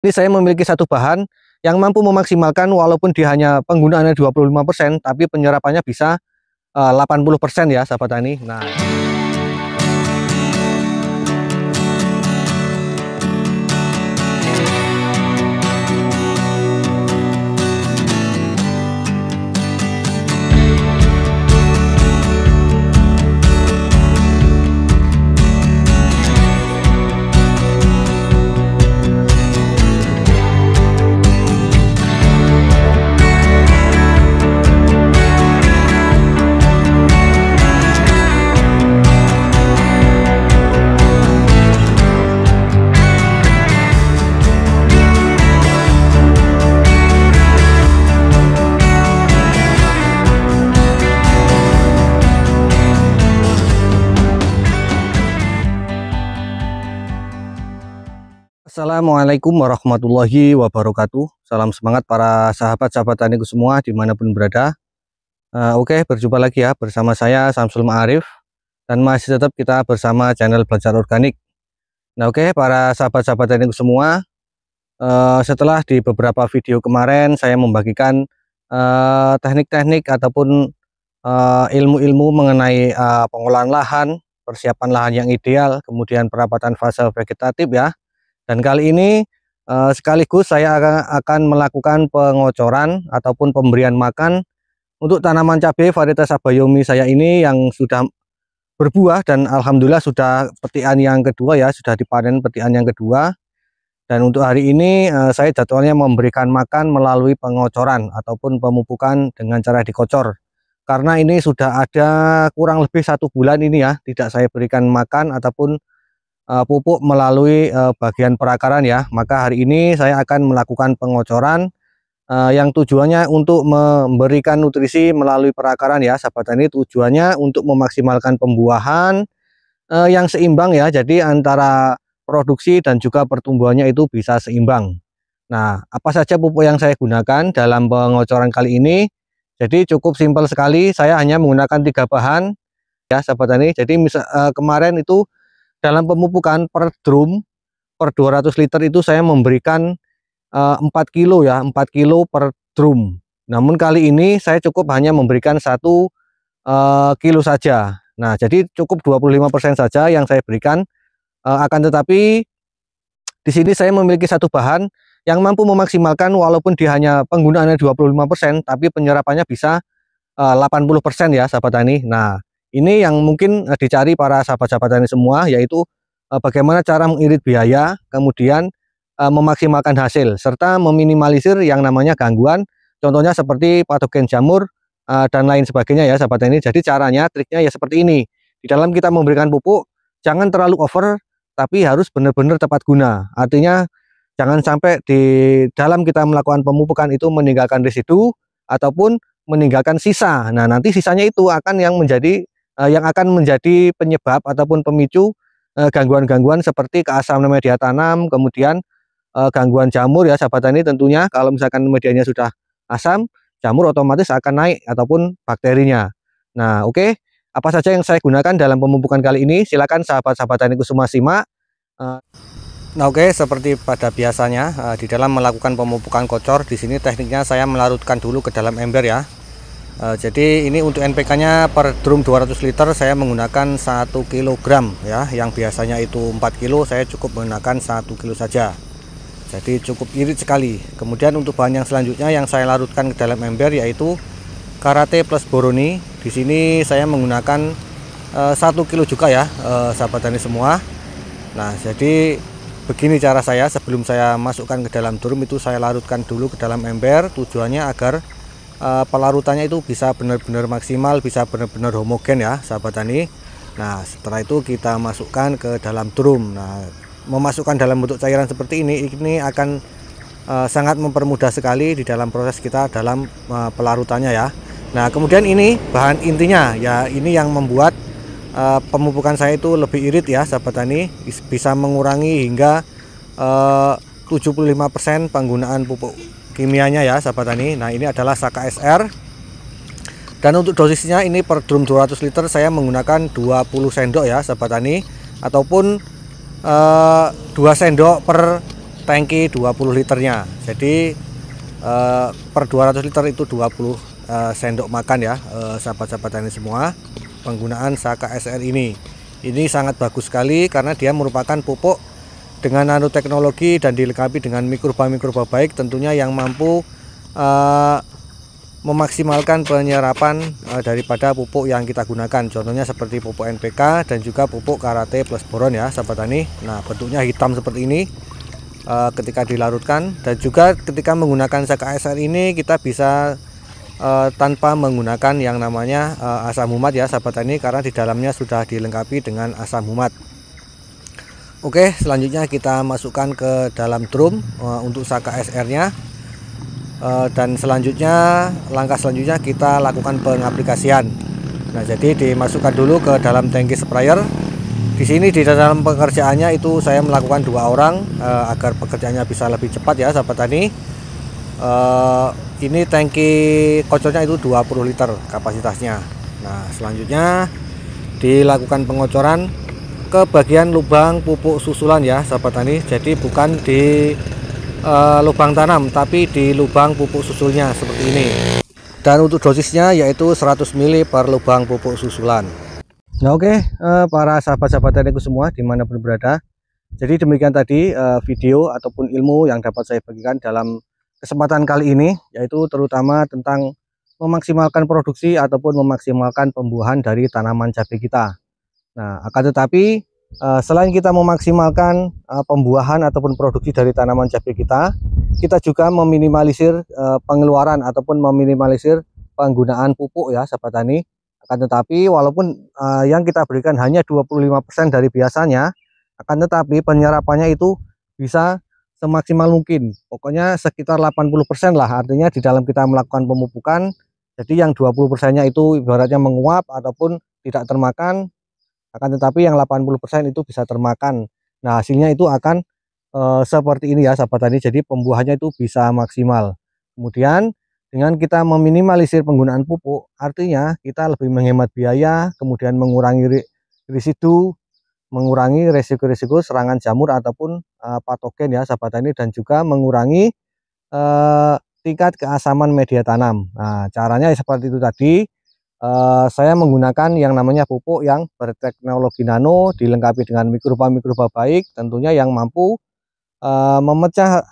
Ini saya memiliki satu bahan yang mampu memaksimalkan walaupun dia hanya penggunaannya 25%, tapi penyerapannya bisa 80% ya sahabat tani. Nah, Assalamualaikum warahmatullahi wabarakatuh. Salam semangat para sahabat-sahabat taniku semua dimanapun berada. Oke, berjumpa lagi ya bersama saya Samsul Ma'arif, dan masih tetap kita bersama channel Belajar Organik. Nah, oke, para sahabat-sahabat taniku semua, setelah di beberapa video kemarin saya membagikan teknik-teknik ataupun ilmu-ilmu mengenai pengolahan lahan, persiapan lahan yang ideal, kemudian perawatan fase vegetatif ya. Dan kali ini sekaligus saya akan melakukan pengocoran ataupun pemberian makan untuk tanaman cabai varietas Abayomi saya ini yang sudah berbuah, dan alhamdulillah sudah petikan yang kedua ya, sudah dipanen petikan yang kedua. Dan untuk hari ini saya jadwalnya memberikan makan melalui pengocoran ataupun pemupukan dengan cara dikocor. Karena ini sudah ada kurang lebih 1 bulan ini ya, tidak saya berikan makan ataupun pupuk melalui bagian perakaran ya. Maka hari ini saya akan melakukan pengocoran yang tujuannya untuk memberikan nutrisi melalui perakaran ya sahabat tani. Tujuannya untuk memaksimalkan pembuahan yang seimbang ya, jadi antara produksi dan juga pertumbuhannya itu bisa seimbang. Nah, apa saja pupuk yang saya gunakan dalam pengocoran kali ini? Jadi cukup simpel sekali, saya hanya menggunakan 3 bahan ya sahabat tani. Jadi kemarin itu dalam pemupukan per drum per 200 liter itu saya memberikan 4 kilo ya, 4 kilo per drum. Namun kali ini saya cukup hanya memberikan 1 kilo saja. Nah, jadi cukup 25% saja yang saya berikan. Akan tetapi di sini saya memiliki satu bahan yang mampu memaksimalkan walaupun dia hanya penggunaannya 25%, tapi penyerapannya bisa 80% ya sahabat tani. Nah, ini yang mungkin dicari para sahabat-sahabat tani semua, yaitu bagaimana cara mengirit biaya, kemudian memaksimalkan hasil, serta meminimalisir yang namanya gangguan, contohnya seperti patogen jamur dan lain sebagainya ya sahabat tani. Jadi caranya, triknya ya seperti ini. Di dalam kita memberikan pupuk, jangan terlalu over, tapi harus benar-benar tepat guna. Artinya jangan sampai di dalam kita melakukan pemupukan itu meninggalkan residu ataupun meninggalkan sisa. Nah, nanti sisanya itu akan yang akan menjadi penyebab ataupun pemicu gangguan-gangguan seperti keasaman media tanam, kemudian gangguan jamur ya sahabat tani. Tentunya kalau misalkan medianya sudah asam, jamur otomatis akan naik ataupun bakterinya. Nah, oke, apa saja yang saya gunakan dalam pemupukan kali ini? Silakan sahabat-sahabat taniku semua simak. Nah, oke, seperti pada biasanya di dalam melakukan pemupukan kocor, di sini tekniknya saya melarutkan dulu ke dalam ember ya. Jadi ini untuk NPK-nya per drum 200 liter saya menggunakan 1 kg ya, yang biasanya itu 4 kilo, saya cukup menggunakan 1 kilo saja. Jadi cukup irit sekali. Kemudian untuk bahan yang selanjutnya yang saya larutkan ke dalam ember yaitu Karate plus Boroni. Di sini saya menggunakan 1 kilo juga ya sahabat tani semua. Nah, jadi begini cara saya sebelum saya masukkan ke dalam drum itu saya larutkan dulu ke dalam ember, tujuannya agar pelarutannya itu bisa benar-benar maksimal, bisa benar-benar homogen ya sahabat tani. Nah, setelah itu kita masukkan ke dalam drum. Nah, memasukkan dalam bentuk cairan seperti ini akan sangat mempermudah sekali di dalam proses kita dalam pelarutannya ya. Nah, kemudian ini bahan intinya ya, ini yang membuat pemupukan saya itu lebih irit ya sahabat tani, bisa mengurangi hingga 75% penggunaan pupuk kimianya ya sahabat tani. Nah, ini adalah Saka SR, dan untuk dosisnya ini per drum 200 liter saya menggunakan 20 sendok ya sahabat tani, ataupun 2 sendok per tangki 20 liternya. Jadi per 200 liter itu 20 sendok makan ya, sahabat-sahabat tani semua, penggunaan Saka SR ini. Ini sangat bagus sekali karena dia merupakan pupuk dengan nanoteknologi dan dilengkapi dengan mikroba-mikroba baik, tentunya yang mampu memaksimalkan penyerapan daripada pupuk yang kita gunakan. Contohnya seperti pupuk NPK dan juga pupuk Karate plus boron ya sahabat tani. Nah, bentuknya hitam seperti ini ketika dilarutkan, dan juga ketika menggunakan Saka SR ini kita bisa tanpa menggunakan yang namanya asam humat ya sahabat tani, karena di dalamnya sudah dilengkapi dengan asam humat. Oke, selanjutnya kita masukkan ke dalam drum untuk Saka SR nya. Dan selanjutnya, langkah selanjutnya kita lakukan pengaplikasian. Nah, jadi dimasukkan dulu ke dalam tangki sprayer. Di sini di dalam pengerjaannya itu saya melakukan 2 orang agar pekerjaannya bisa lebih cepat ya sahabat tani. Ini tangki kocornya itu 20 liter kapasitasnya. Nah, selanjutnya dilakukan pengocoran ke bagian lubang pupuk susulan ya sahabat tani. Jadi bukan di lubang tanam, tapi di lubang pupuk susulnya seperti ini. Dan untuk dosisnya yaitu 100 ml per lubang pupuk susulan. Nah, oke, para sahabat-sahabat taniku semua dimanapun berada, jadi demikian tadi video ataupun ilmu yang dapat saya bagikan dalam kesempatan kali ini, yaitu terutama tentang memaksimalkan produksi ataupun memaksimalkan pembuahan dari tanaman cabai kita. Nah, akan tetapi selain kita memaksimalkan pembuahan ataupun produksi dari tanaman cabai kita juga meminimalisir pengeluaran ataupun meminimalisir penggunaan pupuk ya sahabat tani. Akan tetapi walaupun yang kita berikan hanya 25% dari biasanya, akan tetapi penyerapannya itu bisa semaksimal mungkin. Pokoknya sekitar 80% lah, artinya di dalam kita melakukan pemupukan, jadi yang 20%-nya itu ibaratnya menguap ataupun tidak termakan, akan tetapi yang 80% itu bisa termakan. Nah, hasilnya itu akan seperti ini ya sahabat tani, jadi pembuahannya itu bisa maksimal. Kemudian dengan kita meminimalisir penggunaan pupuk, artinya kita lebih menghemat biaya, kemudian mengurangi residu, mengurangi resiko-resiko serangan jamur ataupun patogen ya sahabat tani, dan juga mengurangi tingkat keasaman media tanam. Nah, caranya seperti itu tadi. Saya menggunakan yang namanya pupuk yang berteknologi nano, dilengkapi dengan mikroba-mikroba baik, tentunya yang mampu memecah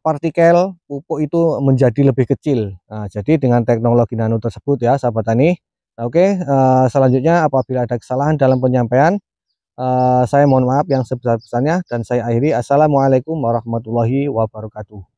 partikel pupuk itu menjadi lebih kecil. Nah, jadi dengan teknologi nano tersebut ya sahabat tani. Nah, oke, selanjutnya apabila ada kesalahan dalam penyampaian, saya mohon maaf yang sebesar-besarnya, dan saya akhiri. Assalamualaikum warahmatullahi wabarakatuh.